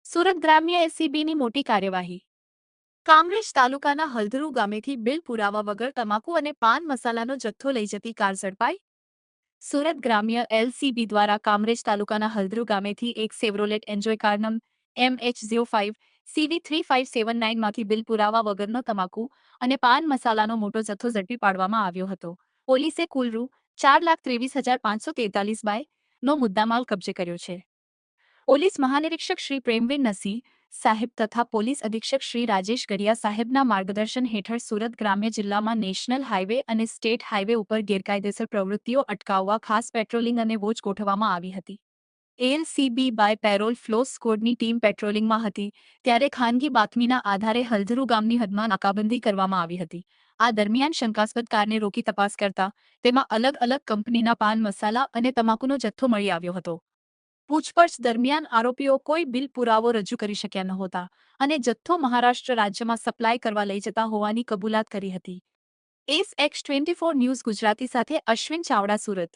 સુરત ગ્રામ્ય એસીબીની મોટી કાર્યવાહી. કામરેજ તાલુકાના હલધરુ ગામેથી બિલ પુરાવા વગર તમાકુ અને પાન મસાલાનો જથ્થો લઈ જતી કાર ઝડપાઈ. સુરત ગ્રામ્ય એલસીબી દ્વારા કામરેજ તાલુકાના હલધરુ ગામેથી એક સેવરોલેટ એન્જોય કાર MH05 CV3579 માંથી બિલ પુરાવા વગરનો તમાકુ અને પાન મસાલાનો મોટો જથ્થો ઝડપી પાડવામાં આવ્યો હતો. પોલીસે કુલ રૂ. 4,23,543 બાય નો મુદ્દામાલ કબજે કર્યો છે. પોલીસ મહાનિરીક્ષક શ્રી પ્રેમવીર નસી સાહેબ તથા પોલીસ અધિક્ષક શ્રી રાજેશ ગરિયા સાહેબના માર્ગદર્શન હેઠળ સુરત ગ્રામ્ય જિલ્લામાં નેશનલ હાઈવે અને સ્ટેટ હાઈવે ઉપર ગેરકાયદેસર પ્રવૃત્તિઓ અટકાવવા ખાસ પેટ્રોલિંગ અને વોચ ગોઠવવામાં આવી હતી. એલસીબી બાય પેરોલ ફ્લો સ્ક્વોડની ટીમ પેટ્રોલિંગમાં હતી ત્યારે ખાનગી બાતમીના આધારે હલધરુ ગામની હદમાં નાકાબંધી કરવામાં આવી હતી. આ દરમિયાન શંકાસ્પદ કારને રોકી તપાસ કરતા તેમાં અલગ અલગ કંપનીના પાન મસાલા અને તમાકુનો જથ્થો મળી આવ્યો હતો. પૂછપરછ દરમિયાન આરોપીઓ કોઈ બિલ પુરાવો રજૂ કરી શક્યા નહોતા અને જથ્થો મહારાષ્ટ્ર રાજ્યમાં સપ્લાય કરવા લઈ જતા હોવાની કબૂલાત કરી હતી. SX24 ન્યૂઝ ગુજરાતી સાથે અશ્વિન ચાવડા, સુરત.